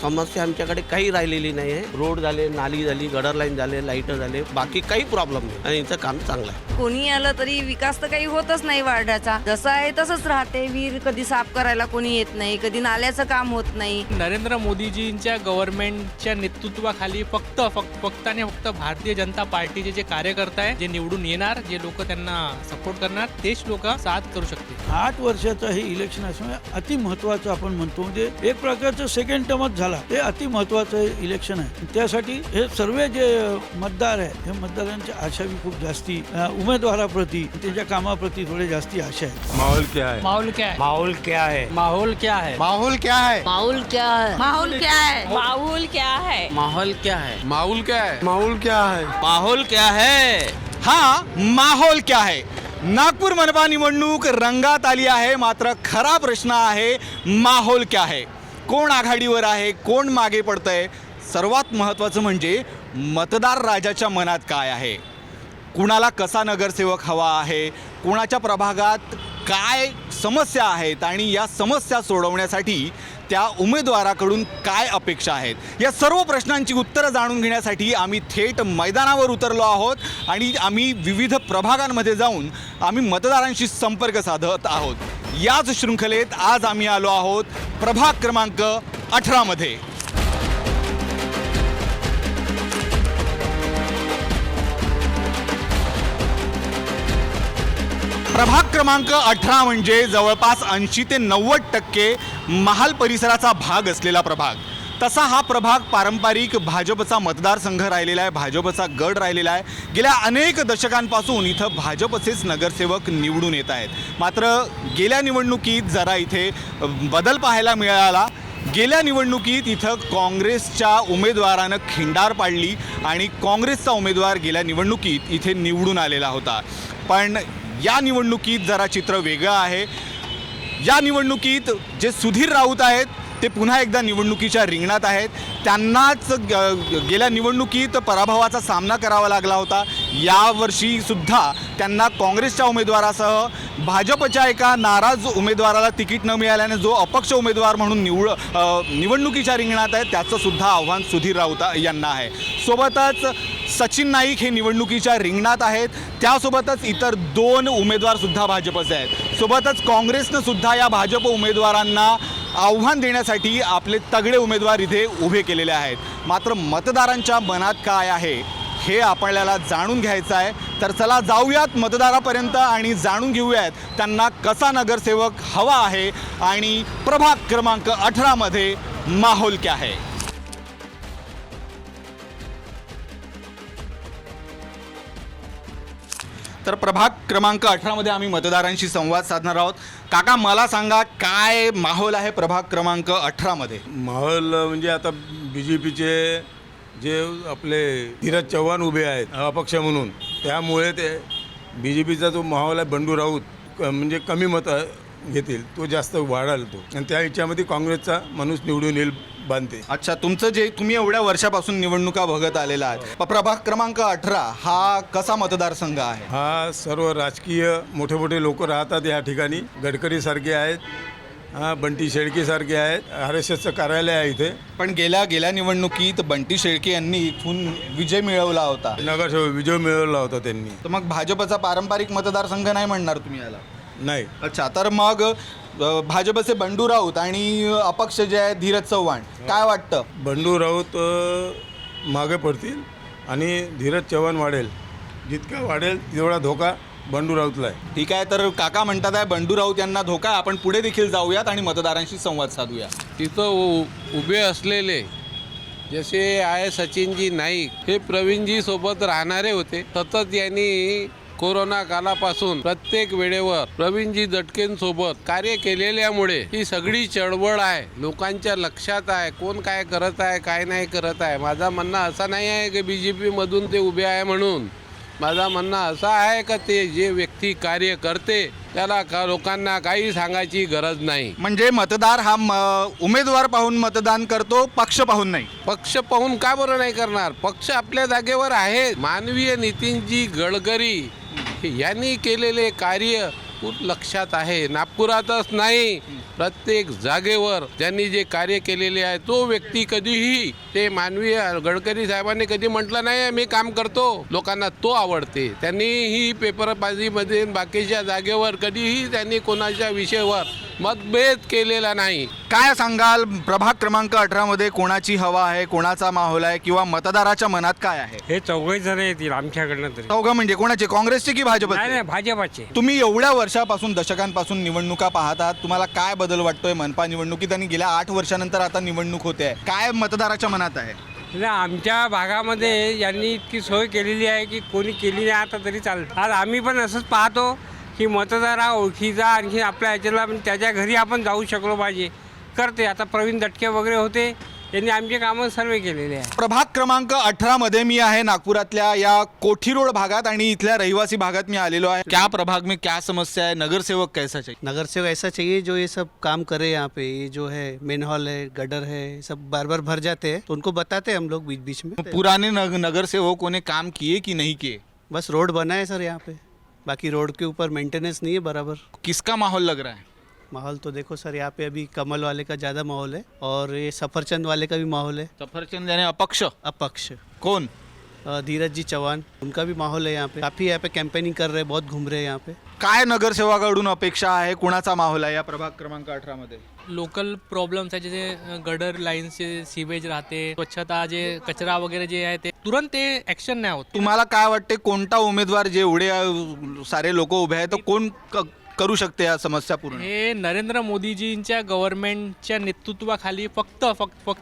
समस्या आमच्याकडे काही राहिलेली नाही आहे. रोड झाले, नाली झाली, गटर लाईन झाले, लाईट झाले, बाकी काही प्रॉब्लेम नाही आणि यांचं काम चांगलं आहे. कोणी आलं तरी विकास तर काही होतच नाही वार्डाचा. जसं आहे तसंच राहते. विहीर कधी साफ करायला कोणी येत नाही, कधी नाल्याचं काम होत नाही. नरेंद्र मोदीजींच्या गव्हर्नमेंटच्या नेतृत्वाखाली फक्त आणि फक्त भारतीय जनता पार्टीचे जे कार्यकर्ते आहे, जे निवडून येणार, जे लोक त्यांना सपोर्ट करणार, तेच लोक साथ करू शकतील. 8 वर्षाचं हे इलेक्शन असल्यामुळे अति महत्वाचं आपण म्हणतो, म्हणजे एक प्रकारचं सेकंड टर्मच झाला. हे अति महत्वाचं इलेक्शन आहे. त्यासाठी हे सर्व जे मतदार आहे, हे मतदारांच्या आशा बी खूप जास्ती उमेदवाराप्रती, त्यांच्या कामाप्रती थोडे जास्ती आशा आहे. माहौल क्या है? माहौल क्या है? माहौल क्या है? माहौल क्या है? माहौल क्या है? माहौल क्या है? माहौल क्या है? माहौल क्या है? माहौल क्या है? माहौल क्या है? माहौल क्या है? माहौल क्या है? हा माहोल क्या है? नागपूर मनपा निवडणूक रंगात आली आहे, मात्र खरा प्रश्न आहे माहोल क्या है? कोण आघाडीवर आहे, कोण मागे पडतंय? सर्वात महत्त्वाचं म्हणजे मतदार राजाच्या मनात काय आहे, कुणाला कसा नगरसेवक हवा आहे, कुणाच्या प्रभागात काय समस्या आहेत आणि या समस्या सोडवण्यासाठी त्या उमेदवाराकडून काय अपेक्षा आहेत, या सर्व प्रश्नांची उत्तरं जाणून घेण्यासाठी आम्ही थेट मैदानावर उतरलो आहोत आणि आम्ही विविध प्रभागांमध्ये जाऊन आम्ही मतदारांशी संपर्क साधत आहोत. याच शृंखलेत आज आम्ही आलो आहोत प्रभाग क्रमांक 18 मध्ये. प्रभाग क्रमांक 18 म्हणजे जवळपास 80 ते 90% महाल परिसराचा भाग असलेला प्रभाग. तसा हा प्रभाग पारंपरिक भाजपचा मतदारसंघ राहिलेला आहे, भाजपचा गड राहिलेला आहे. गेल्या अनेक दशकांपासून इथं भाजपचेच नगरसेवक निवडून येत आहेत. मात्र गेल्या निवडणुकीत जरा इथे बदल पाहायला मिळाला. गेल्या निवडणुकीत इथं काँग्रेसच्या उमेदवारानं खिंडार पाडली आणि काँग्रेसचा उमेदवार गेल्या निवडणुकीत इथे निवडून आलेला होता. पण या निवडणुकीत जरा चित्र वेगळं आहे. या निवडणुकीत जे सुधीर राऊत आहेत ते पुन्हा एकदा निवडणुकीच्या रिंगणात आहेत. त्यांनाच गेल्या निवडणुकीत पराभवाचा सामना करावा लागला होता. यावर्षीसुद्धा त्यांना काँग्रेसच्या उमेदवारासह भाजपच्या एका नाराज उमेदवाराला तिकीट न मिळाल्याने जो अपक्ष उमेदवार म्हणून निवडणुकीच्या रिंगणात आहे त्याचंसुद्धा आव्हान सुधीर राऊत यांना आहे. सोबतच सचिन नाईक हे निवडणुकीच्या रिंगणात आहेत. त्यासोबतच इतर 2 उमेदवारसुद्धा भाजपचे आहेत. सोबतच काँग्रेसनं सुद्धा या भाजप उमेदवारांना आव्हान देण्यासाठी आपले तगडे उमेदवार इथे उभे केलेले आहेत. मात्र मतदारांच्या मनात काय आहे हे आपल्याला जाणून घ्यायचं आहे. तर चला जाऊयात मतदारापर्यंत आणि जाणून घेऊयात त्यांना कसा नगरसेवक हवा आहे आणि प्रभाग क्रमांक 18 मध्ये माहोल क्या है. तर प्रभाग क्रमांक 18 मध्ये आम्ही मतदारांशी संवाद साधणार आहोत. काका मला सांगा काय माहोल आहे प्रभाग क्रमांक 18 मध्ये? माहोल म्हणजे आता BJPचे जे आपले धीरज चव्हाण उभे आहेत अपक्ष म्हणून, त्यामुळे ते BJPचा जो माहोल आहे बंडू राऊत म्हणजे कमी मतं घेतील, तो जास्त वाढाल तो, आणि त्या ह्याच्यामध्ये काँग्रेसचा माणूस निवडून येईल बांधते. अच्छा, तुमचं जे तुम्ही एवढ्या वर्षापासून निवडणुका बघत आलेला आहे, प्रभाग क्रमांक 18 हा कसा मतदारसंघ आहे? हा सर्व राजकीय मोठे मोठे लोक राहतात या ठिकाणी. गडकरी सारखे आहेत, बंटी शेळके सारखे आहेत, RSSचं कार्यालय आहे इथे. पण गेल्या निवडणुकीत बंटी शेळके यांनी इथून विजय मिळवला होता, नगरसेवक विजय मिळवला होता त्यांनी. तर मग भाजपचा पारंपरिक मतदारसंघ नाही म्हणणार तुम्ही याला? नाही. अच्छा, तर मग भाजपचे बंडू राऊत आणि अपक्ष जे आहे धीरज चव्हाण, काय वाटतं? बंडू राऊत मागे पडतील आणि धीरज चव्हाण वाढेल. जितका वाढेल तेवढा धोका बंडू राऊतला आहे. ठीक आहे, तर काका म्हणतात आहे बंडू राऊत यांना धोका. आपण पुढे देखील जाऊयात आणि मतदारांशी संवाद साधूया. तिथं उभे असलेले जसे आहे सचिनजी नाईक, हे प्रवीणजी सोबत राहणारे होते. सतत यांनी कोरोना कालापासून प्रत्येक वेळेवर प्रवीणजी दटकेंसोबत कार्य केलेल्यामुळे ही सगळी चळवळ आहे, लोकांच्या लक्षात आहे कोण काय करत आहे काय नाही करत आहे. माझा म्हणणं असं नाही आहे की BJPमधून ते उभे आहे म्हणून. माझा म्हणणं असं आहे का ते जे व्यक्ती कार्य करते त्याला लोकांना काही सांगायची गरज नाही. म्हणजे मतदार हा उमेदवार पाहून मतदान करतो, पक्ष पाहून नाही. पक्ष पाहून का बरं नाही करणार? पक्ष आपल्या जागेवर आहे. मानवीय नितीनजी गडकरी यांनी केलेले कार्य खूप लक्षात आहे. नागपुरातच नाही प्रत्येक जागेवर ज्यांनी जे कार्य केलेले आहे तो व्यक्ती कधीही ते मानवी गडकरी साहेबांनी कधी म्हटलं नाही मी काम करतो, लोकांना तो आवडते. त्यांनी ही पेपरबाजीमध्ये बाकीच्या जागेवर कधीही त्यांनी कोणाच्या विषयावर मतभेद केलेला नाही. काय सांगाल प्रभाग क्रमांक 18 मध्ये कोणाची हवा आहे, कोणाचा माहोल आहे किंवा मतदाराच्या मनात काय आहे? हे चौघही जण येतील आमच्याकडनं तरी. चौघं म्हणजे कोणाचे, काँग्रेसचे की भाजपचे? नाही भाजपाचे. तुम्ही एवढ्या वर्षापासून दशकांपासून निवडणुका पाहतात, तुम्हाला काय बदल वाटतोय मनपा निवडणुकीत आणि गेल्या 8 वर्षानंतर आता निवडणूक होते आहे, काय मतदाराच्या मनात आहे? म्हणजे आमच्या भागामध्ये यांनी इतकी सोय केलेली आहे की कोणी केली नाही आता तरी चालतं. आज आम्ही पण असंच पाहतो की मतदार हा ओळखीचा, आणखी आपल्या ह्याच्याला त्याच्या घरी आपण जाऊ शकलो पाहिजे, करते. आता प्रवीण दटके वगैरे होते, त्यांनी आमचे कामं सर्व केलेले आहे. प्रभाग क्रमांक 18 मध्ये मी आहे नागपुरातल्या या कोठी रोड भागात आणि इथल्या रहिवासी भागात मी आलेलो आहे. क्या प्रभाग में क्या समस्या है, नगर सेवक कैसा चाहिए? नगर सेवक ऐसा चाहिए जो ये सब काम करे यहाँ पे. ये जो है मेन हॉल है, गटर है, सब बार बार भर जाते हैं तो उनको बताते हैं हम लोग बीच बीच में. पुराने नगर सेवकों ने काम किए कि नहीं किए? बस रोड बना है सर यहाँ पे, बाकी रोड के ऊपर मेंटेनेंस नहीं है बराबर. किसका माहौल लग रहा है? माहौल तो देखो सर यहाँ पे अभी कमल वाले का ज़्यादा माहौल है और ये सफरचंद वाले का भी माहौल है. सफरचंद यानी अपक्ष अपक्ष कौन? धीरज जी चौहान, उनका भी माहौल है यहाँ पे. काफ़ी यहाँ पे कैंपेनिंग कर रहे हैं, बहुत घूम रहे हैं यहाँ पे. काय नगरसेवकाकडून अपेक्षा आहे, कुणाचा माहोल आहे या प्रभाग क्रमांक 18 मध्ये? लोकल प्रॉब्लेम्स आहे जे गडर लाईन्सचे सीवेज राहते, स्वच्छता, जे कचरा वगैरे जे आहे ते तुरंत ते ॲक्शन नाही होत. तुम्हाला काय वाटते कोणता उमेदवार, जे एवढे सारे लोक उभे आहेत, तर कोण करू शकते या समस्या पूर्ण? हे नरेंद्र मोदीजींच्या गव्हर्नमेंटच्या नेतृत्वाखाली फक्त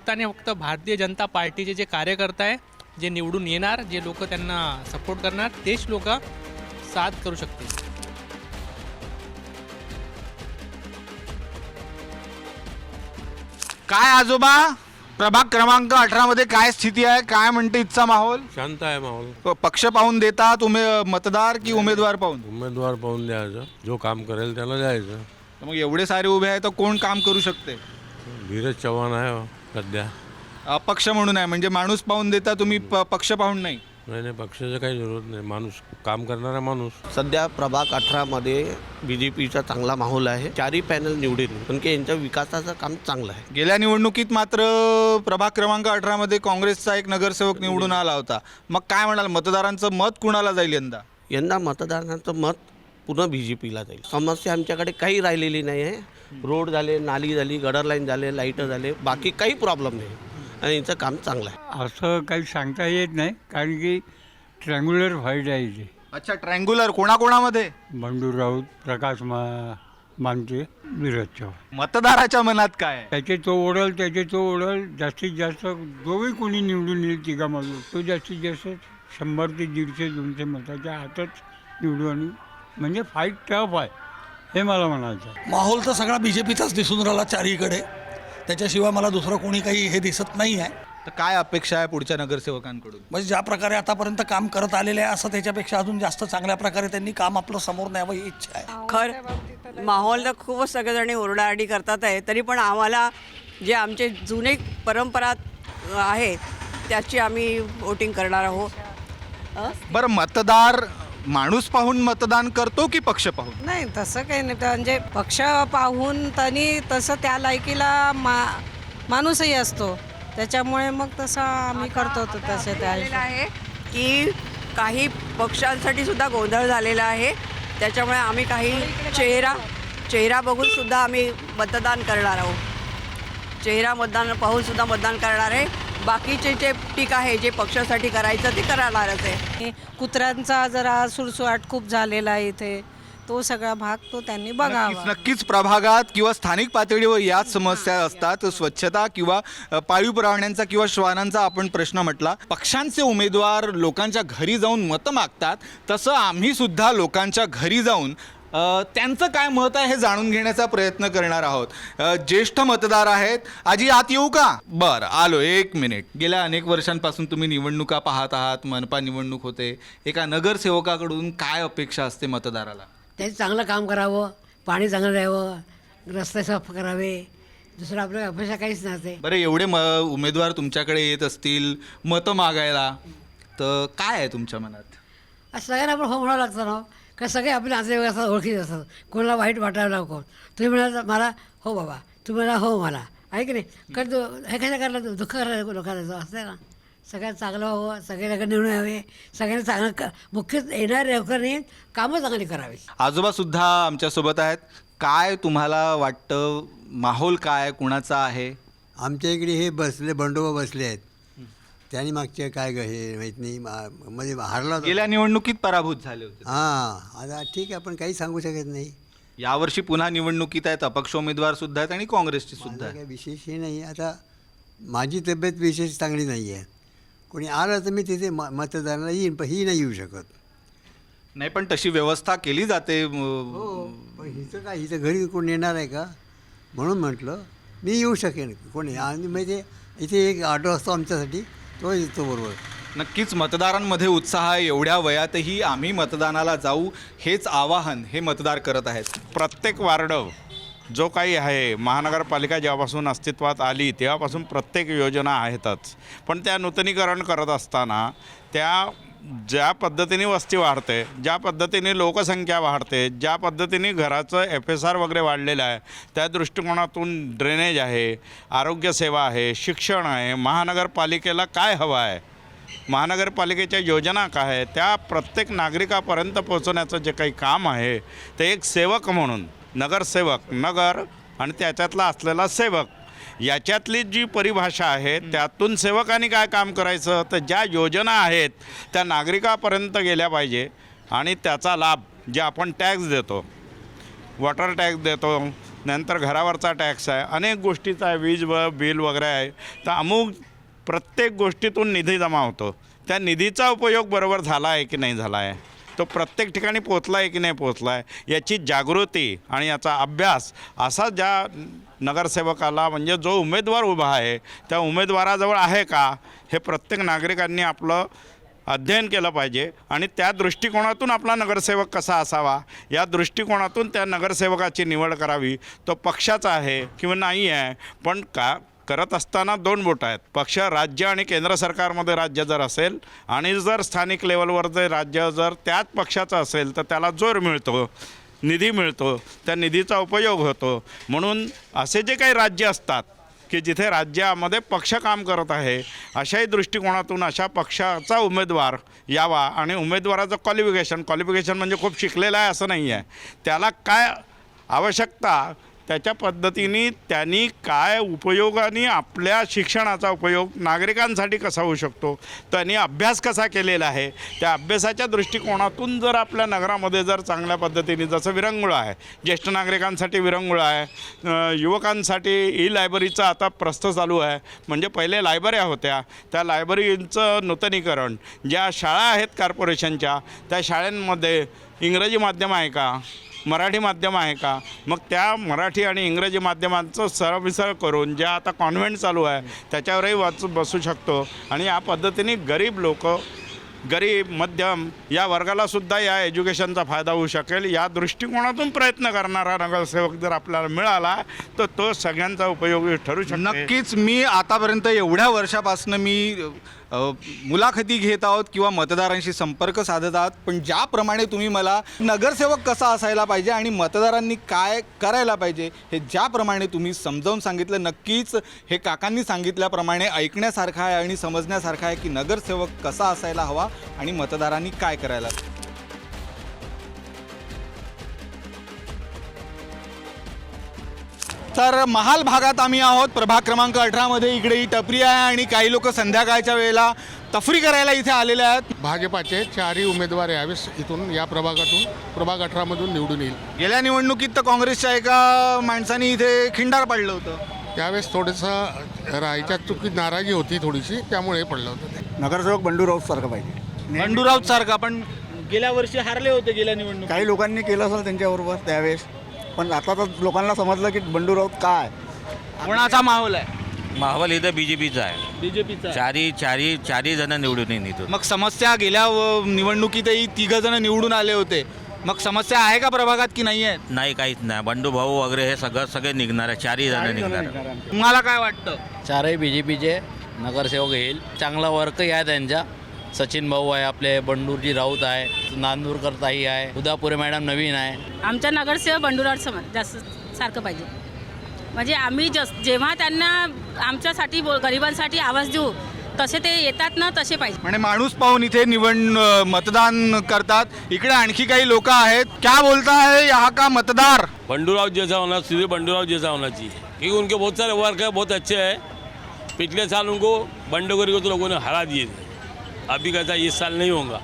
आणि फक्त भारतीय जनता पार्टीचे जे कार्यकर्ते आहे, जे निवडून येणार, जे लोक त्यांना सपोर्ट करणार, तेच लोक साथ करू शकतील. काय आजोबा, प्रभाग क्रमांक 18 मध्ये काय स्थिती आहे, काय म्हणते इथचा माहोल? शांत आहे माहोल. पक्ष पाहून देतात मतदार की उमेदवार पाहून? उमेदवार पाहून द्यायचं, जो काम करेल त्याला द्यायचं. तर मग एवढे सारे उभे आहेत तर कोण काम करू शकते? धीरज चव्हाण आहे सध्या. अपक्ष म्हणून आहे म्हणजे माणूस पाहून देता तुम्ही, पक्ष पाहून नाही? नाही, पक्षाचं काही जरूरत नाही, माणूस काम करणारा माणूस. सध्या प्रभाग 18मध्ये BJPचा चांगला माहोल आहे. चारही पॅनल निवडील, पण की यांच्या विकासाचं काम चांगलं आहे. गेल्या निवडणुकीत मात्र प्रभाग क्रमांक 18 मध्ये काँग्रेसचा एक नगरसेवक निवडून आला होता. मग काय म्हणाल, मतदारांचं मत कुणाला जाईल यंदा? यंदा मतदारांचं मत पूर्ण BJPला जाईल. समस्या आमच्याकडे काही राहिलेली नाही आहे. रोड झाले, नाली झाली, गडर लाईन झाले, लाईटर झाले, बाकी काही प्रॉब्लेम नाही आणि यांचं काम चांगलं आहे. असं काही सांगता येत नाही, कारण की ट्रँग्युलर फाईट आहे इथे. अच्छा, ट्रँग्युलर कोणाकोणामध्ये? बंडू राऊत, प्रकाश मानते, नीरज चव्हाण. मतदाराच्या मनात काय आहे? त्याचे तो ओढल, जास्तीत जास्त जोही कोणी निवडून येईल तिघामधून, तो जास्तीत जास्त 100 ते 150-200 मताच्या हातात निवडून, म्हणजे फाईट टफ आहे, हे मला म्हणायचं आहे. माहोल तर सगळा BJPचाच दिसून राहिला चारीकडे, त्याच्याशिवाय मला दुसरं कोणी काही हे दिसत नाही आहे. तर काय अपेक्षा आहे पुढच्या नगरसेवकांकडून? म्हणजे ज्या प्रकारे आतापर्यंत काम करत आलेले आहे, असं त्याच्यापेक्षा अजून जास्त चांगल्या प्रकारे त्यांनी काम आपलं समोर न्यावं ही इच्छा आहे. खर माहोल तर खूपच सगळेजणी ओरडाआरडी करतात आहे, तरी पण आम्हाला जे आमचे जुने परंपरा आहेत त्याची आम्ही वोटिंग करणार आहोत. बरं, मतदार माणूस पाहून मतदान करतो की पक्ष पाहून? नाही, तसं काही नाही. म्हणजे पक्ष पाहून त्यांनी तसं त्या लायकीला माणूसही असतो, त्याच्यामुळे मग तसं आम्ही करतो. तसे त्या आहे की काही पक्षांसाठी सुद्धा गोंधळ झालेला आहे, त्याच्यामुळे आम्ही काही चेहरा बघून सुद्धा आम्ही मतदान करणार आहोत. चेहरा मतदान पाहून सुद्धा मतदान करणार आहे. बाकीचे जे पीक आहे, जे पक्षासाठी करायचं ते करणारच आहे. कुत्र्यांचा जरा सुळसुळाट खूप झालेला आहे इथे, तो सगळा भाग तो त्यांनी बघावा. नक्कीच प्रभागात किंवा स्थानिक पातळीवर याच समस्या असतात. स्वच्छता किंवा पाळीव प्राण्यांचा किंवा श्वानांचा आपण प्रश्न म्हटला. पक्षांचे उमेदवार लोकांच्या घरी जाऊन मतं मागतात, तसं आम्ही सुद्धा लोकांच्या घरी जाऊन त्यांचं काय मत आहे हे जाणून घेण्याचा प्रयत्न करणार आहोत. ज्येष्ठ मतदार आहेत. आजी, आत येऊ का? बरं, आलो. 1 मिनिट. गेल्या अनेक वर्षांपासून तुम्ही निवडणुका पाहत आहात, मनपा निवडणूक होते. एका नगरसेवकाकडून काय अपेक्षा असते मतदाराला? त्याचं चांगलं काम करावं, पाणी चांगलं द्यावं, रस्ते साफ करावे, दुसरं आपल्या अपेक्षा काहीच नसते. बरं, एवढे उमेदवार तुमच्याकडे येत असतील मतं मागायला, तर काय आहे तुमच्या मनात? असं सगळ्यांना आपण हो म्हणावं लागतं ना. का सगळे आपले नातेवाईक असतात, ओळखीचे असतात, कोणाला वाईट वाटायला नको. तुम्ही म्हणाल मला हो बाबा, तुम्ही मला हो मला, आहे की नाही? कारण हे कशा करायला दुःख करायला लोकांना असतं ना. सगळ्यात चांगलं व्हावं, सगळ्याला निवडून यावे, सगळ्यांना चांगलं मुख्य येणाऱ्या लोकांनी कामं चांगली करावी. आजोबासुद्धा आमच्यासोबत आहेत. काय तुम्हाला वाटतं, माहोल काय कुणाचा आहे? आमच्या इकडे हे बसले बंडोबा बसले आहेत. त्यांनी मागचे काय हे माहीत नाही मध्ये हारला होता. गेल्या निवडणुकीत पराभूत झाले होते. हां, आता ठीक आहे, आपण काही सांगू शकत नाही. यावर्षी पुन्हा निवडणुकीत आहेत, अपक्ष उमेदवार सुद्धा आहेत आणि काँग्रेसची सुद्धा आहे. काही विशेष हे नाही. आता माझी तब्येत विशेष चांगली नाही आहे. कोणी आलं तर मी तिथे मतदानाला येईन, पण ही नाही येऊ शकत. नाही, पण तशी व्यवस्था केली जाते. हो, पण हिचं काय, हिचं घरी कोण येणार आहे का म्हणून म्हटलं मी येऊ शकेन कोणी. आणि म्हणजे इथे एक ऑटो असतो आमच्यासाठी, तो येतो बरोबर. नक्कीच मतदारांमध्ये उत्साह आहे. एवढ्या वयातही आम्ही मतदानाला जाऊ, हेच आवाहन हे मतदार करत आहेत. प्रत्येक वार्ड जो काही आहे, महानगरपालिका जेव्हापासून अस्तित्वात आली तेव्हापासून प्रत्येक योजना आहेतच, पण त्या नूतनीकरण करत असताना त्या ज्या पद्धतीने वस्ती वाढते, ज्या पद्धतीने लोकसंख्या वाढते, ज्या पद्धतीने घराचं FSR वगैरे वाढलेलं आहे, त्या दृष्टिकोनातून ड्रेनेज आहे, आरोग्यसेवा आहे, शिक्षण आहे, महानगरपालिकेला काय हवं आहे, महानगरपालिकेच्या योजना काय आहे, त्या प्रत्येक नागरिकापर्यंत पोहोचवण्याचं जे काही काम आहे ते एक सेवक म्हणून, नगरसेवक, नगर आणि त्याच्यातला असलेला सेवक, याच्यातली जी परिभाषा आहे त्यातून सेवकांनी काय काम करायचं, तर ज्या योजना आहेत त्या नागरिकापर्यंत गेल्या पाहिजे. आणि त्याचा लाभ जे आपण टॅक्स देतो, वॉटर टॅक्स देतो, नंतर घरावरचा टॅक्स आहे, अनेक गोष्टीचा आहे, वीज बिल वगैरे आहे, तर अमुक प्रत्येक गोष्टीतून निधी जमा होतो. त्या निधीचा उपयोग बरोबर झाला आहे की नाही झाला आहे, तो प्रत्येक ठिकाणी पोचला आहे की नाही पोचला आहे, याची जागृती आणि याचा अभ्यास असा ज्या नगरसेवकाला, म्हणजे जो उमेदवार उभा आहे त्या उमेदवाराजवळ आहे का, हे प्रत्येक नागरिकांनी आपलं अध्ययन केलं पाहिजे. आणि त्या दृष्टिकोनातून आपला नगरसेवक कसा असावा, या दृष्टिकोनातून त्या नगरसेवकाची निवड करावी. तो पक्षाचा आहे किंवा नाही आहे, पण का करत असताना दोन बोट आहेत. पक्ष, राज्य आणि केंद्र सरकारमध्ये राज्य जर असेल आणि जर स्थानिक लेवलवर जर राज्य जर त्याच पक्षाचं असेल तर त्याला जोर मिळतो, निधी मिळतो, त्या निधीचा उपयोग होतो. म्हणून असे जे काही राज्य असतात की जिथे राज्यामध्ये पक्ष काम करत आहे, अशाही दृष्टिकोनातून अशा पक्षाचा उमेदवार यावा. आणि उमेदवाराचं क्वालिफिकेशन म्हणजे खूप शिकलेलं आहे असं नाही आहे, त्याला काय आवश्यकता, त्याच्या पद्धतीने त्यांनी काय उपयोगाने आपल्या शिक्षणाचा उपयोग नागरिकांसाठी कसा होऊ शकतो, त्यांनी अभ्यास कसा केलेला आहे, त्या अभ्यासाच्या दृष्टिकोनातून जर आपल्या नगरामध्ये जर चांगल्या पद्धतीने, जसं विरंगुळा आहे, ज्येष्ठ नागरिकांसाठी विरंगुळा आहे, युवकांसाठी ई-लायब्ररीचं आता प्रस्थ चालू आहे. म्हणजे पहिले लायब्रऱ्या होत्या, त्या लायब्ररीचं नूतनीकरण, ज्या शाळा आहेत कॉर्पोरेशनच्या, त्या शाळांमध्ये इंग्रजी माध्यम आहे का, मराठी माध्यम आहे का, मग त्या मराठी आणि इंग्रजी माध्यमांचं सरमिसळ करून ज्या आता कॉन्व्हेंट चालू आहे त्याच्यावरही बसू शकतो. आणि या पद्धतीने गरीब लोक, गरीब मध्यम या वर्गालासुद्धा या एज्युकेशनचा फायदा होऊ शकेल. या दृष्टिकोनातून प्रयत्न करणारा नगरसेवक जर आपल्याला मिळाला तर तो सगळ्यांचा उपयोगी ठरू शकतो. नक्कीच. मी आतापर्यंत एवढ्या वर्षापासून मी मुलाखती घेत आहोत किंवा मतदारांशी संपर्क साधत आहोत, पण ज्याप्रमाणे तुम्ही मला नगरसेवक कसा असायला पाहिजे आणि मतदारांनी काय करायला पाहिजे हे ज्याप्रमाणे तुम्ही समजावून सांगितलं, नक्कीच हे काकांनी सांगितल्याप्रमाणे ऐकण्यासारखं आहे आणि समजण्यासारखं आहे की नगरसेवक कसा असायला हवा आणि मतदारांनी काय करायला. तर महाल भागात आम्ही आहोत, प्रभाग क्रमांक 18मध्ये. इकडे ही टपरी आहे आणि काही लोक संध्याकाळच्या वेळेला तफरी करायला इथे आलेले आहेत. भाजपाचे 4ही उमेदवार यावेळेस इथून या प्रभागातून, प्रभाग 18मधून निवडून येईल. गेल्या निवडणुकीत तर काँग्रेसच्या एका माणसाने इथे खिंडार पाडलं होतं. त्यावेळेस थोडंसं राहायच्या चुकीत नाराजी होती थोडीशी, त्यामुळे पडलं होतं. नगरसेवक बंडू राऊत सारखं पाहिजे. बंडू राऊत सारखा, पण गेल्या वर्षी हारले होते गेल्या निवडणूक. काही लोकांनी केलं असेल त्यांच्याबरोबर त्यावेळेस, पण आता तर लोकांना समजलं की बंडू राऊत काय. कोणाचा माहोल आहे? माहोल इथं बीजेपीचा आहे. बीजेपीचा. चारही जण निवडून येईल. मग समस्या गेल्या निवडणुकीतही 3 जण निवडून आले होते, मग समस्या आहे का प्रभागात की नाही आहे? नाही, काहीच नाही. बंडू भाऊ वगैरे हे सगळे निघणार आहे, 4ही जण निघणार आहे. तुम्हाला काय वाटतं? 4ही बीजेपीचे नगरसेवक येईल. चांगला वर्कही आहे त्यांचा. सचिन भाऊ आहे, आपले बंडूजी राऊत आहे, नांदूरकर ताई आहे, उदापुरे मॅडम नवीन आहे. आमच्या नगरसेवक बंडूराव चव्हाण जास्त सारखं पाहिजे. म्हणजे आम्ही जेव्हा त्यांना आमच्यासाठी गरिबांसाठी आवाज देऊ तसे ते येतात ना, तसे पाहिजे. म्हणजे माणूस पाहून इथे मतदान करतात. इकडे आणखी काही लोक आहेत. क्या बोलता है यहाँ का मतदार? बंडूराव जैसा होना, सीधे बंडूराव जैसा होना चाहिए, क्योंकि उनके बहुत सारे वर्क है, बहुत अच्छे हैं. पिछले साल उनको बंडोगरी को तो लोगों ने हरा दिए थे. अभी कैसा इस साल नहीं होगा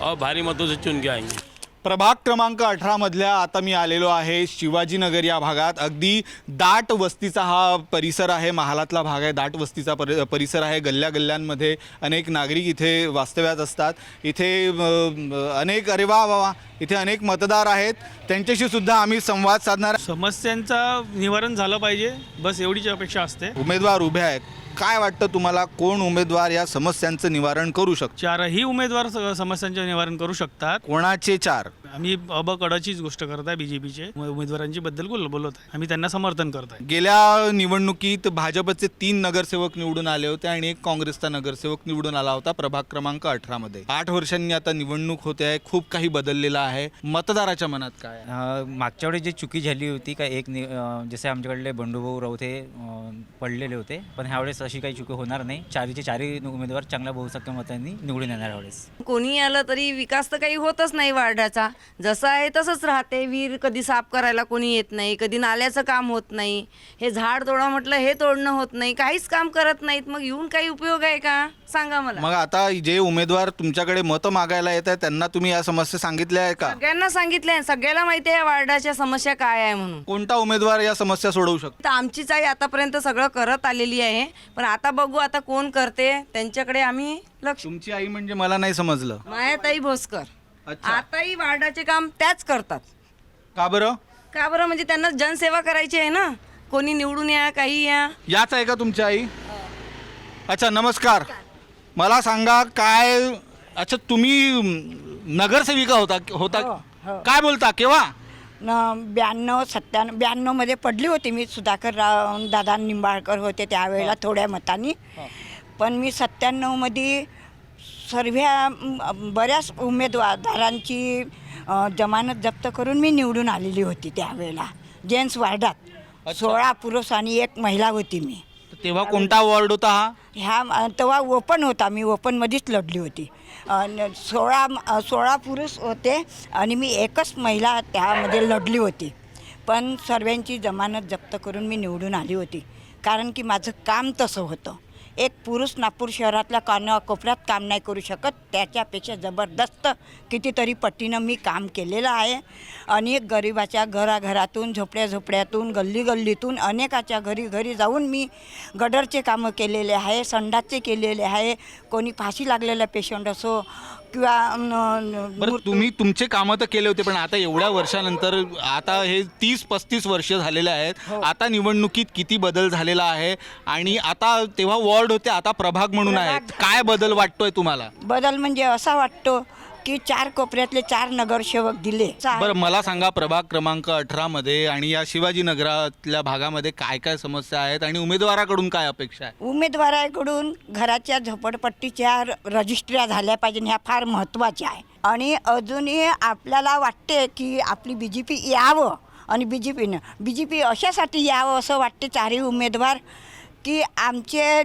और भारी मतों से चुन के आएंगे. प्रभाग क्रमांक 18 मधल्या आता मी आलेलो आहे शिवाजीनगर या भागात. अगदी दाट वस्तीचा हा परिसर आहे. महालातला भाग आहे. दाट वस्तीचा परिसर आहे. गल्ल्या गल्ल्यांमध्ये अनेक नागरिक इथे वास्तव्यात असतात. इथे अनेक अरे वा वा इथे अनेक मतदार आहेत. त्यांच्याशी सुद्धा आम्ही संवाद साधणार. समस्यांचं निवारण झालं पाहिजे, बस एवढीच अपेक्षा असते. उमेदवार उभे आहेत. काय वाटतं तुम्हाला, कोण उमेदवार या समस्यांचं निवारण करू शकतो? चारही उमेदवार समस्यांचे निवारण करू शकतात. कोणाचे चार? आम्ही कडचीच गोष्ट करत आहे. बीजेपीचे उमेदवारांची बद्दल बोलत आहे. आम्ही त्यांना समर्थन करत आहे. गेल्या निवडणुकीत भाजपचे 3 नगरसेवक निवडून आले होते आणि एक काँग्रेसचा नगरसेवक निवडून आला होता प्रभाग क्रमांक 18 मध्ये. 8 वर्षांनी आता निवडणूक होते आहे. खूप काही बदललेलं आहे. मतदाराच्या मनात काय? मागच्या वेळी जी चुकी झाली होती का जसे आमच्याकडले बंडूभाऊ राऊते पडलेले होते, पण ह्यावेळेस अशी काही चुकी होणार नाही. चारही उमेदवार चांगल्या बहुसंख्य मतांनी निवडून येणार ह्यावेळेस. कोणी आलं तरी विकास तर काही होतच नाही वार्डाचा. जसं आहे तसंच राहते. विहीर कधी साफ करायला कोणी येत नाही, कधी नाल्याचं काम होत नाही. हे झाड तोडा म्हटलं हे तोडणं होत नाही, काहीच काम करत नाहीत. मग येऊन काही उपयोग आहे का सांगा मला. मग आता जे उमेदवार तुमच्याकडे मतं मागायला येत आहेत त्यांना तुम्ही या समस्या सांगितल्या आहे का? सगळ्यांना सांगितलंय, सगळ्याला माहिती आहे वार्डाच्या समस्या काय आहे म्हणून. कोणता उमेदवार या समस्या सोडवू शकतो? तर आमचीच आई आतापर्यंत सगळं करत आलेली आहे, पण आता बघू आता कोण करते त्यांच्याकडे आम्ही लक्ष. तुमची आई म्हणजे मला नाही समजलं. मायाताई भोसकर आताही वार्डाचे काम त्याच करतात. का बरं? का बरं म्हणजे त्यांना जनसेवा करायची आहे ना. कोणी निवडून या काही या. याच आहे का तुमची आई? अच्छा, नमस्कार. मला सांगा काय, अच्छा तुम्ही नगरसेविका होता काय बोलता? केव्हा? 92 मध्ये पडली होती मी. सुधाकर दादा निंबाळकर होते त्यावेळेला थोड्या मतांनी. पण मी 97 मध्ये सर्व बऱ्याच उमेदवारांची जमानत जप्त करून मी निवडून आलेली होती त्यावेळेला. जेंट्स वार्डात 16 पुरुष आणि 1 महिला होती मी. तेव्हा कोणता वॉर्ड होता हा? ह्या तेव्हा ओपन होता. मी ओपनमध्येच लढली होती. 16 पुरुष होते आणि मी एकच महिला त्यामध्ये लढली होती. पण सर्वांची जमानत जप्त करून मी निवडून आली होती. कारण की माझं काम तसं होतं. एक पुरुष नागपूर शहरातल्या कानाकोपऱ्यात काम नाही करू शकत. त्याच्यापेक्षा जबरदस्त कितीतरी पट्टीनं मी काम केलेलं आहे. अनेक गरिबाच्या घराघरातून, झोपड्यातून, गल्लीतून अनेकाच्या घरी जाऊन मी गडरचे कामं केलेले आहे, संडासचे केलेले आहे. कोणी फाशी लागलेला पेशंट असो किंवा तुम्ही तुमचे कामं तर केले होते, पण आता एवढ्या वर्षानंतर आता हे 30-35 वर्ष झालेले आहेत. आता निवडणुकीत किती बदल झालेला आहे आणि आता तेव्हा वॉर्ड होते आता प्रभाग म्हणून आहेत. काय बदल वाटतोय तुम्हाला? बदल म्हणजे असा वाटतो की 4 कोपऱ्यातले 4 नगरसेवक दिले. बरं, मला सांगा प्रभाग क्रमांक 18 मध्ये आणि या शिवाजीनगरातल्या भागामध्ये काय काय समस्या आहेत आणि उमेदवाराकडून काय अपेक्षा आहे? उमेदवाराकडून घराच्या झोपडपट्टीच्या रजिस्ट्र्या झाल्या पाहिजे, ह्या फार महत्त्वाच्या आहे. आणि अजूनही आपल्याला वाटते की आपली BJP यावं आणि BJP अशासाठी यावं असं वाटते चारही उमेदवार की आमचे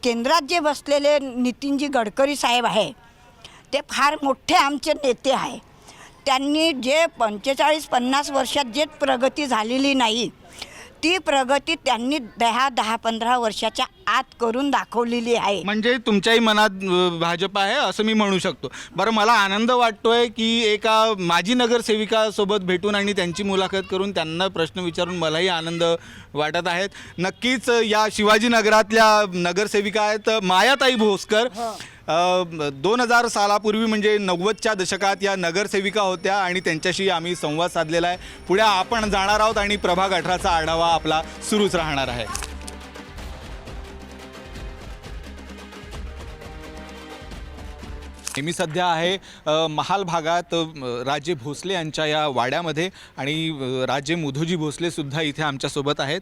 केंद्रात जे बसलेले नितीनजी गडकरी साहेब आहे ते फार मोठे आमचे नेते आहे. त्यांनी जे 45-50 वर्षात जे प्रगती झालेली नाही ती प्रगती त्यांनी 10-15 वर्षाच्या आत करून दाखवलेली आहे. म्हणजे तुमच्याही मनात भाजप आहे असं मी म्हणू शकतो. बरं, मला आनंद वाटतोय की एका माजी नगरसेविकासोबत भेटून आणि त्यांची मुलाखत करून त्यांना प्रश्न विचारून मलाही आनंद वाटत आहेत. नक्कीच या शिवाजीनगरातल्या नगरसेविका आहेत मायाताई भोसकर. 2000 सालापूर्वी म्हणजे 90च्या दशकात या नगरसेविका होत्या आणि त्यांच्याशी आम्ही संवाद साधलेला आहे. पुढे आपण जाणार आहोत आणि प्रभाग 18चा आढावा आपला सुरूच राहणार आहे. मी सध्या आहे महाल भागात राजे भोसले यांच्या या वाड्यामध्ये आणि राजे मुधोजी भोसले सुद्धा इथे आमच्यासोबत आहेत.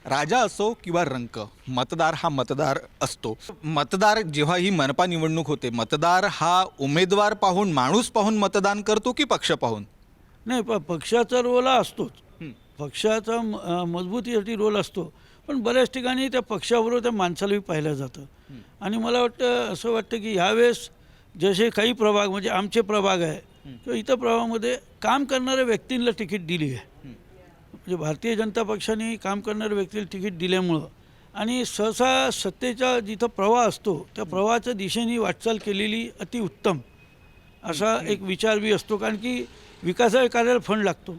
राजा असो किंवा रंक, मतदार हा मतदार असतो. मतदार जेव्हा ही मनपा निवडणूक होते, मतदार हा उमेदवार पाहून, माणूस पाहून मतदान करतो की पक्ष पाहून? नाही, पक्षाचा रोल असतोच. पक्षाचा मजबूतीसाठी रोल असतो, पण बऱ्याच ठिकाणी त्या पक्षाबरोबर त्या माणसालाही पाहिलं जातं. आणि मला वाटतं, असं वाटतं की ह्यावेळेस जसे काही प्रभाग, म्हणजे आमचे प्रभाग आहे किंवा इतर प्रभागामध्ये काम करणाऱ्या व्यक्तींना तिकीट दिली आहे. म्हणजे भारतीय जनता पक्षाने काम करणाऱ्या व्यक्तीला तिकीट दिल्यामुळं आणि सहसा सत्तेचा जिथं प्रवाह असतो त्या प्रवाहाच्या दिशेने वाटचाल केलेली अतिउत्तम असा एक विचार बी असतो. कारण की विकासाच्या कार्याला फंड लागतो.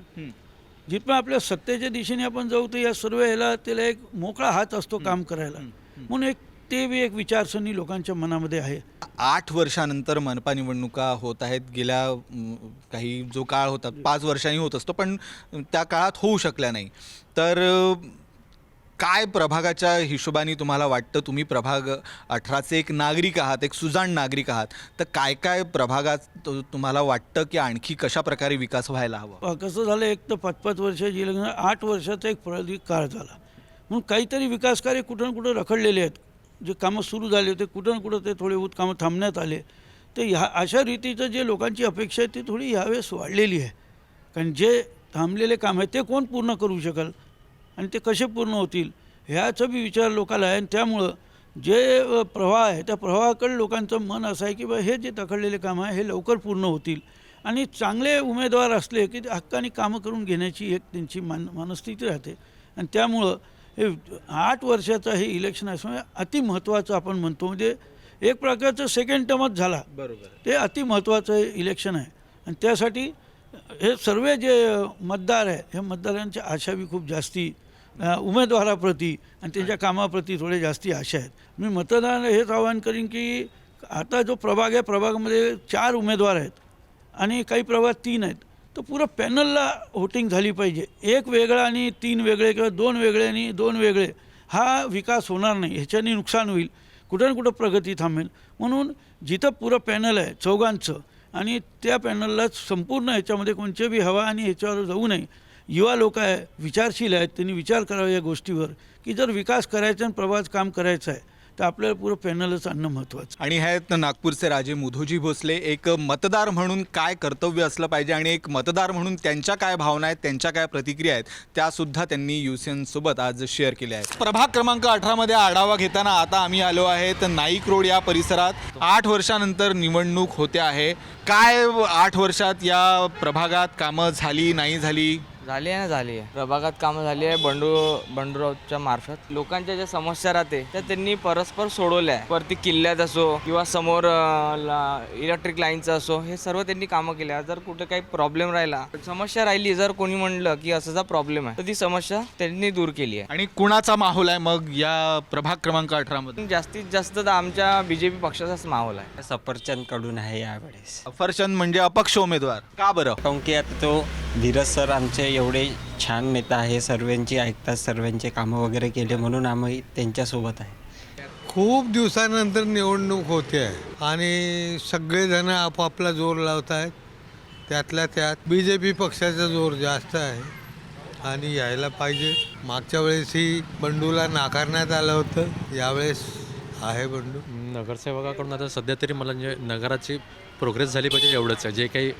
जिथं आपल्या सत्तेच्या दिशेने आपण जाऊ तर या सर्व ह्याला त्याला एक मोकळा हात असतो काम करायला. म्हणून एक ते बी एक विचारसरणी लोकांच्या मनामध्ये आहे. 8 वर्षानंतर मनपा निवडणुका होत आहेत. गेल्या काही जो काळ होता 5 वर्षांनी होत असतो, पण त्या काळात होऊ शकल्या नाही. तर काय प्रभागाच्या हिशोबाने तुम्हाला वाटतं? तुम्ही प्रभाग 18चे एक नागरिक आहात, एक सुजाण नागरिक आहात, तर काय काय प्रभागात तुम्हाला वाटतं की आणखी कशा प्रकारे विकास व्हायला हवा? कसं झालं, एक तर 5-5 वर्षाची लग्न, 8 वर्षाचा एक प्रदीर्घ काळ झाला. म्हणून काहीतरी विकास कार्य कुठं ना कुठं रखडलेले आहेत. जे कामं सुरू झाले होते कुठं ना कुठं ते थोडे बहुत कामं थांबण्यात आले. तर अशा रीतीचं जे लोकांची अपेक्षा आहे ती थोडी यावेळेस वाढलेली आहे. कारण जे थांबलेले काम आहे ते कोण पूर्ण करू शकेल आणि ते कसे पूर्ण होतील ह्याचा बी विचार लोकांना आहे. आणि त्यामुळं जे प्रवाह आहे त्या प्रवाहाकडे लोकांचं मन असं आहे की बा हे जे तखडलेले काम आहे हे लवकर पूर्ण होतील आणि चांगले उमेदवार असले की ते हक्काने कामं करून घेण्याची एक त्यांची मनस्थिती राहते. आणि त्यामुळं हे 8 वर्षाचं हे इलेक्शन असल्यामुळे अतिमहत्त्वाचं आपण म्हणतो, म्हणजे एक प्रकारचं सेकंड टर्मच झाला. बरोबर, ते अतिमहत्त्वाचं इलेक्शन आहे. आणि त्यासाठी हे सर्व जे मतदार आहे ह्या मतदारांच्या आशा बी खूप जास्ती उमेदवाराप्रती आणि त्यांच्या कामाप्रती थोडे जास्ती आशा आहेत. मी मतदारांना हेच आवाहन करीन की आता जो प्रभाग आहे प्रभागामध्ये 4 उमेदवार आहेत आणि काही प्रभाग 3 आहेत. तर पुरं पॅनलला व्होटिंग झाली पाहिजे. एक वेगळा आणि 3 वेगळे किंवा 2 वेगळे आणि 2 वेगळे हा विकास होणार नाही. ह्याच्याने नुकसान होईल, कुठं ना कुठं प्रगती थांबेल. म्हणून जिथं पुरं पॅनल आहे चौघांचं आणि त्या पॅनललाच संपूर्ण ह्याच्यामध्ये कोणचे बी हवा आणि ह्याच्यावर जाऊ नये. युवा लोक आहे, विचारशील आहेत, त्यांनी विचार करावा या गोष्टीवर की जर विकास करायचा आणि प्रभात काम करायचं आहे तर आपल्याला पुरं पॅनलच आणणं महत्त्वाचं. आणि हे आहेत नागपूरचे राजे मुधोजी भोसले. एक मतदार म्हणून काय कर्तव्य असलं पाहिजे आणि एक मतदार म्हणून त्यांच्या काय भावना आहेत, त्यांच्या काय प्रतिक्रिया आहेत, त्यासुद्धा त्यांनी UCN सोबत आज शेअर केल्या आहेत. प्रभाग क्रमांक 18मध्ये आढावा घेताना आता आम्ही आलो आहेत नाईक रोड या परिसरात. 8 वर्षानंतर निवडणूक होते आहे. काय 8 वर्षात या प्रभागात कामं झाली नाही झाली? झाली आहे ना, झाली आहे. प्रभागात कामं झाली आहे बंडूरावच्या मार्फत. लोकांच्या ज्या समस्या राहते त्या त्यांनी परस्पर सोडवल्या आहे. वरती किल्ल्यात असो किंवा समोर इलेक्ट्रिक लाईनचं असो, हे सर्व त्यांनी कामं केल्या. जर कुठे काही प्रॉब्लेम राहिला, समस्या राहिली, जर कोणी म्हणलं की असाचा प्रॉब्लेम आहे तर ती समस्या त्यांनी दूर केली आहे. आणि कुणाचा माहोल आहे मग या प्रभाग क्रमांक 18मध्ये? जास्तीत जास्त तर आमच्या BJP पक्षाचाच माहोल आहे. सफरचंद कडून आहे यावेळेस. सफरचंद म्हणजे अपक्ष उमेदवार का बरं? कारण की आता तो धीरज सर आमचे एवढे छान नेता आहे, सर्वांची ऐकतात, सर्वांचे कामं वगैरे केले म्हणून आम्ही त्यांच्यासोबत आहे. खूप दिवसानंतर निवडणूक होते आहे आणि सगळेजण आपापला जोर लावत आहेत. त्यातल्या त्यात BJP पक्षाचा जोर जास्त आहे आणि यायला पाहिजे. मागच्या वेळेसही बंडूला नाकारण्यात आलं होतं, यावेळेस आहे बंडू. नगरसेवकाकडून आता सध्या तरी मला म्हणजे नगराची प्रोग्रेस झाली पाहिजे एवढंच आहे. जे काही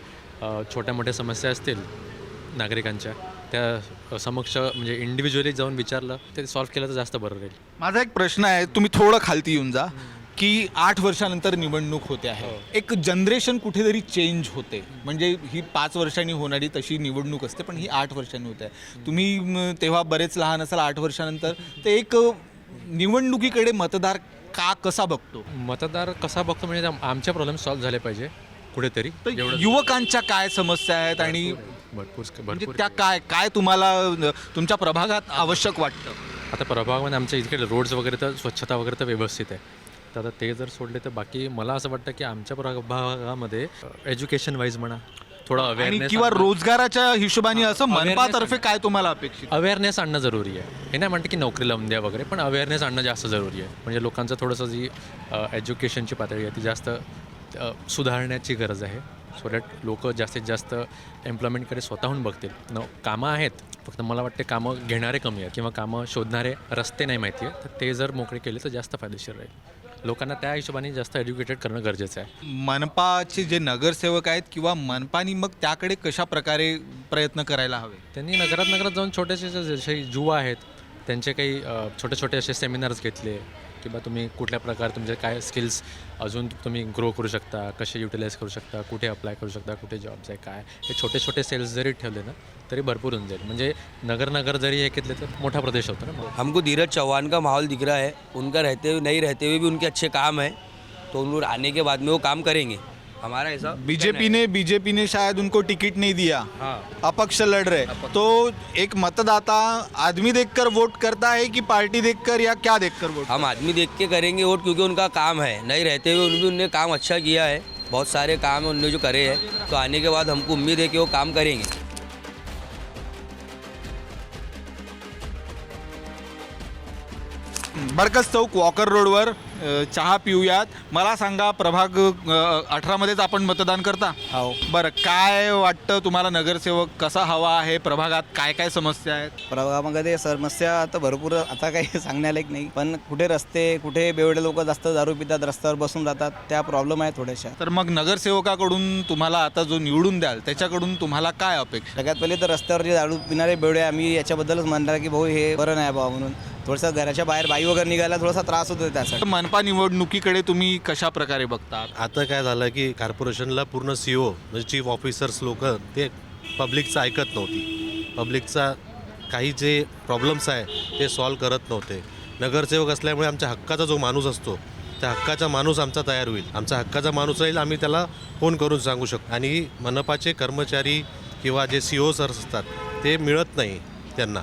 छोट्या मोठ्या समस्या असतील नागरिकांच्या त्या समक्ष म्हणजे इंडिव्हिज्युअली जाऊन विचारलं ते सॉल्व्ह केलं तर जास्त बरं राहील. माझा एक प्रश्न आहे, तुम्ही थोडं खालती येऊन जा, की 8 वर्षानंतर निवडणूक होते आहे. एक जनरेशन कुठेतरी चेंज होते. म्हणजे ही 5 वर्षांनी होणारी तशी निवडणूक असते, पण ही 8 वर्षांनी होते आहे. तुम्ही तेव्हा बरेच लहान असाल 8 वर्षानंतर, तर एक निवडणुकीकडे मतदार कसा बघतो? मतदार कसा बघतो म्हणजे आमच्या प्रॉब्लेम सॉल्व्ह झाले पाहिजे कुठेतरी. युवकांच्या काय समस्या आहेत आणि म्हणजे त्या काय तुम्हाला तुमच्या प्रभागात आवश्यक वाटतं? आता प्रभागामध्ये आमच्या इकडे रोड्स वगैरे तर स्वच्छता वगैरे तर व्यवस्थित आहे. तर आता ते जर सोडले तर बाकी मला असं वाटतं की आमच्या प्रभागामध्ये एज्युकेशन वाईज म्हणा थोडा अवेअरनेस किंवा रोजगाराच्या हिशोबाने असं मनपातर्फे काय तुम्हाला अपेक्षित? अवेअरनेस आणणं जरुरी आहे. हे नाही म्हणते की नोकरी लावून द्या वगैरे, पण अवेअरनेस आणणं जास्त जरुरी आहे. म्हणजे लोकांचं थोडंसं जी एज्युकेशनची पातळी आहे ती जास्त सुधारण्याची गरज आहे. सो दॅट लोक जास्तीत जास्त एम्प्लॉयमेंटकडे स्वतःहून बघतील. कामं आहेत, फक्त मला वाटते कामं घेणारे कमी आहेत किंवा कामं शोधणारे रस्ते नाही माहिती आहे, तर ते जर मोकळे केले तर जास्त फायदेशीर राहील. लोकांना त्या हिशोबाने जास्त एज्युकेटेड करणं गरजेचं आहे. मनपाचे जे नगरसेवक आहेत किंवा मनपानी मग त्याकडे कशा प्रकारे प्रयत्न करायला हवे? त्यांनी नगरात जाऊन छोटेसे जसे युवा आहेत त्यांचे काही छोटे छोटे असे सेमिनार्स घेतले किंवा तुम्ही कुठल्या प्रकारे तुमचे काय स्किल्स अजून तुम्ही ग्रो करू शकता, कसे युटिलाइज करू शकता, कुठे अप्लाय करू शकता, कुठे जॉब्स आहे काय, हे छोटे छोटे सेल्स जरी ठेवले ना तरी भरपूर होऊन जाईल. म्हणजे नगर जरी हे घेतले तर मोठा प्रदेश होतो ना. हमको धीरज चौहान का माहौल दिख रहा है, उनका रहते हुए नहीं रहते हुए भी उनके अच्छे काम है, तो उन लोग आने के बाद में वो काम करेंगे. हमारा ऐसा बीजेपी ने शायद उनको टिकट नहीं दिया, अपक्ष लड़ रहे, तो एक मतदाता आदमी देखकर वोट करता है कि पार्टी देखकर या क्या देखकर वोट? हम आदमी देख के करेंगे वोट, क्योंकि उनका काम है. नहीं रहते हुए उन्होंने काम अच्छा किया है, बहुत सारे काम उन्होंने जो करे हैं, तो आने के बाद हमको उम्मीद है कि वो काम करेंगे. बरकस चौक वॉकर रोडवर चहा पिऊयात. मला सांगा, प्रभाग 18मध्येच आपण मतदान करता? हो. बरं, काय वाटतं तुम्हाला नगरसेवक कसा हवा आहे? प्रभागात काय काय समस्या आहेत? प्रभागामध्ये समस्या तर भरपूर आता काही सांगण्यालायक नाही, पण कुठे रस्ते, कुठे बेवडे लोक जास्त दारू पितात, रस्त्यावर बसून राहतात, त्या प्रॉब्लेम आहे थोड्याशा. तर मग नगरसेवकाकडून तुम्हाला आता जो निवडून द्याल त्याच्याकडून तुम्हाला काय अपेक्षा? सगळ्यात पहिले तर रस्त्यावर जे दारू पिणारे बेवडे, आम्ही याच्याबद्दलच म्हणणार की भाऊ हे बरं नाही बाबा, म्हणून थोडंसं घराच्या बाहेर बाई वगैरे निघायला थोडासा त्रास होतो त्यासाठी. मनपा निवडणुकीकडे तुम्ही कशा प्रकारे बघता? आता काय झालं की कॉर्पोरेशनला पूर्ण CEO म्हणजे चीफ ऑफिसर्स लोक ते पब्लिकचं ऐकत नव्हती. पब्लिकचा काही जे प्रॉब्लेम्स आहे ते सॉल्व करत नव्हते. नगरसेवक असल्यामुळे आमच्या हक्काचा जो माणूस असतो त्या हक्काचा माणूस आमचा तयार होईल, आमचा हक्काचा माणूस राहील, आम्ही त्याला फोन करून सांगू शकतो. आणि मनपाचे कर्मचारी किंवा जे CEO सर्स असतात ते मिळत नाही, त्यांना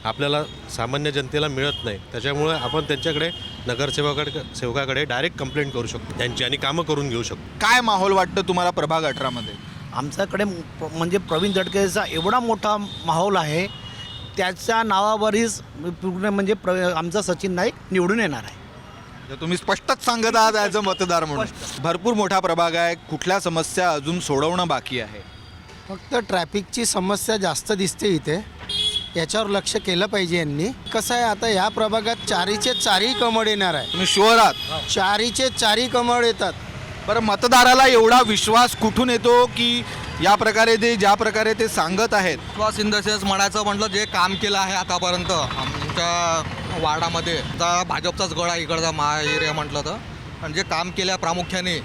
आपल्याला सामान्य जनतेला मिळत नाही. त्याच्यामुळे आपण त्यांच्याकडे नगरसेवकाकडे डायरेक्ट कंप्लेंट करू शकतो त्यांची आणि कामं करून घेऊ शकतो. काय माहोल वाटतं तुम्हाला प्रभाग 18मध्ये? आमच्याकडे म्हणजे प्रवीण दटकेचा एवढा मोठा माहोल आहे, त्याच्या नावावरच पूर्ण म्हणजे आमचा सचिन नाईक निवडून येणार आहे. तुम्ही स्पष्टच सांगत आहात ॲज अ मतदार म्हणून. भरपूर मोठा प्रभाग आहे, कुठल्या समस्या अजून सोडवणं बाकी आहे? फक्त ट्रॅफिकची समस्या जास्त दिसते इथे, याच्यावर लक्ष केलं पाहिजे यांनी. कसं आहे, आता या प्रभागात 4चे 4 कमळ येणार आहे. तुम्ही शुअर आहात? 4चे 4 कमळ येतात. बरं, मतदाराला एवढा विश्वास कुठून येतो की या प्रकारे ज्या प्रकारे ते सांगत आहेत? विश्वास इन द सेन्स म्हणायचं म्हटलं, जे काम केलं आहे आतापर्यंत आमच्या वार्डामध्ये, आता भाजपचाच गड आहे इकडचा एरिया म्हटलं तर, आणि जे काम केलं आहे प्रामुख्याने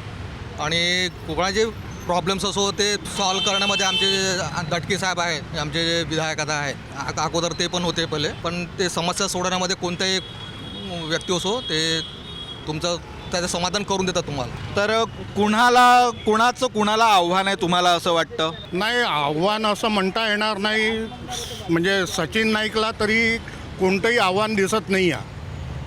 आणि कोकणाचे प्रॉब्लेम्स असो ते सॉल्व करण्यामध्ये आमचे जे दटके साहेब आहेत, आमचे जे विधायक आता आहेत, अगोदर ते पण होते पहिले, पण ते समस्या सोडवण्यामध्ये कोणताही व्यक्ती असो ते त्याचं समाधान करून देतात तुम्हाला. तर कुणाला आव्हान आहे तुम्हाला असं वाटतं? नाही, आव्हान असं म्हणता येणार नाही. म्हणजे सचिन नाईकला तरी कोणतंही आव्हान दिसत नाही आहे.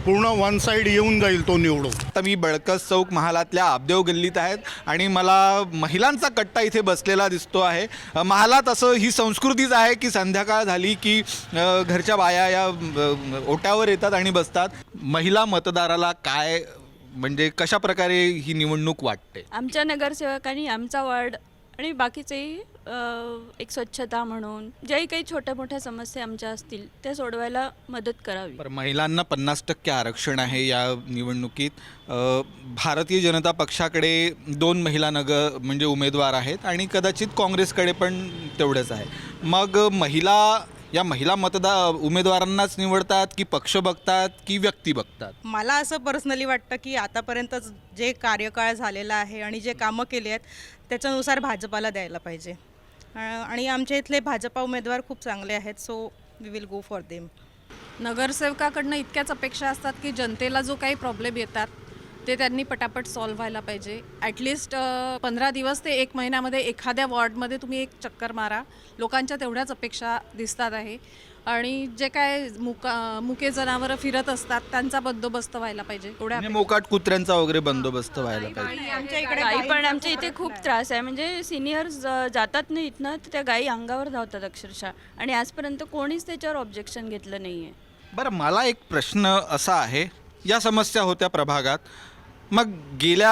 पूर्ण वन साईड येऊन जाईल तो निवडून. आता मी बळकस चौक महालातल्या आबदेव गल्लीत आहेत आणि मला महिलांचा कट्टा इथे बसलेला दिसतो आहे. महालात असं ही संस्कृतीच आहे की संध्याकाळ झाली की घरच्या बाया या ओट्यावर येतात आणि बसतात. महिला मतदाराला काय म्हणजे कशा प्रकारे ही निवडणूक वाटते? आमच्या नगरसेवकांनी आमचा वार्ड आणि बाकीचेही एक स्वच्छता म्हणून ज्याही काही छोट्या मोठ्या समस्या आमच्या असतील त्या सोडवायला मदत करावी. महिलांना 50% आरक्षण आहे या निवडणुकीत. भारतीय जनता पक्षाकडे 2 महिला म्हणजे उमेदवार आहेत आणि कदाचित काँग्रेसकडे पण तेवढेच आहे. मग महिला उमेदवारांनाच निवडतात की पक्ष बघतात की व्यक्ती बघतात? मला असं पर्सनली वाटतं की आतापर्यंत जे कार्यकाळ झालेला आहे आणि जे कामं केली आहेत त्याच्यानुसार भाजपाला द्यायला पाहिजे. आणि आमच्या इथले भाजपा उमेदवार खूप चांगले आहेत, so we will go for them. नगरसेवकाकडनं इतक्याच अपेक्षा असतात की जनतेला जो काही प्रॉब्लेम येतात ते त्यांनी पटापट सॉल्व्ह व्हायला पाहिजे. ॲटलिस्ट 15 दिवस ते 1 महिन्यामध्ये एखाद्या वॉर्डमध्ये तुम्ही एक चक्कर मारा. लोकांच्या तेवढ्याच अपेक्षा दिसतात आहे. आणि जे काय मुके जनावरं फिरत असतात त्यांचा बंदोबस्त व्हायला पाहिजे. मोकाट कुत्र्यांचा वगैरे बंदोबस्त व्हायला पाहिजे. आमच्या इथे खूप त्रास आहे. म्हणजे सिनियर्स जातात नाही इथनं तर त्या गायी अंगावर धावतात अक्षरशः, आणि आजपर्यंत कोणीच त्याच्यावर ऑब्जेक्शन घेतलं नाही आहे. बरं, मला एक प्रश्न असा आहे, या समस्या होत्या प्रभागात, मग गेल्या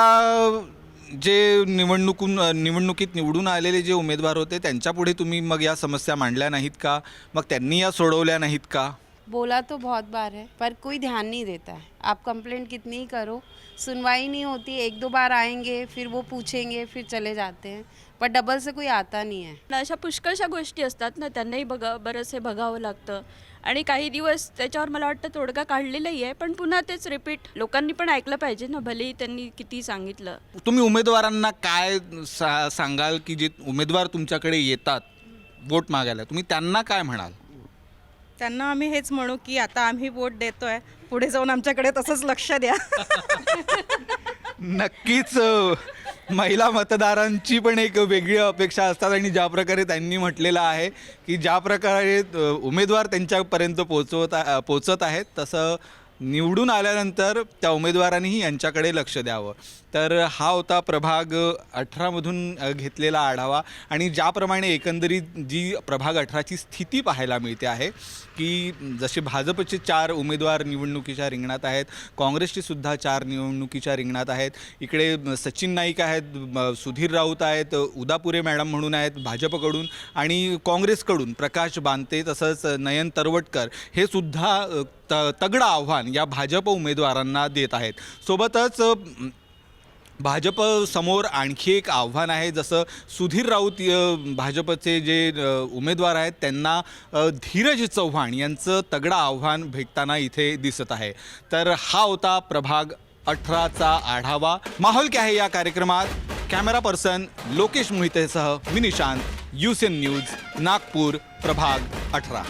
जे निवडणुकीत निवडून आलेले जे उमेदवार होते त्यांच्यापुढे तुम्ही मग या समस्या मांडल्या नाहीत का? मग त्यांनी या सोडवल्या नाहीत का? बोला तो बहुत बार है पर कोई ध्यान नहीं देता है। आप कंप्लेंट कितनी ही करो, सुनवाई नहीं होती। 1-2 बार आएंगे, फिर वो पूछेंगे, फिर चले जाते हैं, पर डबल से कोई आता नहीं है। अशा पुष्कळशा गोष्टी असतात ना, त्यांनाही बरंचसे बघावं लागतं आणि काही दिवस त्याच्यावर मला वाटतं तोडगा काढलेलाही आहे, पण पुन्हा तेच रिपीट लोकांनी पण ऐकलं पाहिजे ना, भलेही त्यांनी किती सांगितलं। तुम्ही उमेदवारांना काय सांगाल की जे उमेदवार तुमच्याकडे येतात वोट मागायला, तुम्ही त्यांना काय म्हणाल? त्यांना आम्ही हेच म्हणू की आता आम्ही वोट देतोय, पुढे जाऊन आमच्याकडे तसंच लक्ष द्या। नक्कीच महिला मतदारांची पण एक वेगळी अपेक्षा असतात आणि ज्या प्रकारे त्यांनी म्हटलेलं आहे की ज्या प्रकारे उमेदवार त्यांच्यापर्यंत पोचत आहेत तसं निवडून आल्यानंतर त्या उमेदवारांनीही यांच्याकडे लक्ष द्यावं। तर हा होता प्रभाग 18मधून घेतलेला आढावा आणि ज्याप्रमाणे एकंदरीत जी प्रभाग 18ची स्थिती पाहायला मिळते आहे की जसे भाजपचे 4 उमेदवार निवडणुकीच्या रिंगणात आहेत, काँग्रेसचे सुद्धा 4 निवडणुकीच्या रिंगणात आहेत, इकडे सचिन नाईक आहेत, सुधीर राऊत आहेत, उदापुरे मॅडम म्हणून आहेत भाजपकडून आणि काँग्रेसकडून प्रकाश बांते तसंच नयन तरवटकर हे सुद्धा तगडं आव्हान या भाजप उमेदवारांना देत आहेत। सोबतच भाजप समोर आणखी एक आव्हान आहे, जसं सुधीर राऊत भाजपचे जे उमेदवार आहेत त्यांना धीरज चव्हाण यांचं तगडं आव्हान भेटताना इथे दिसत आहे। तर हा होता प्रभाग 18चा आढावा। माहोल क्या है या कार्यक्रमात कॅमेरा पर्सन लोकेश मोहितेसह मी निशांत, UCN न्यूज नागपूर, प्रभाग 18।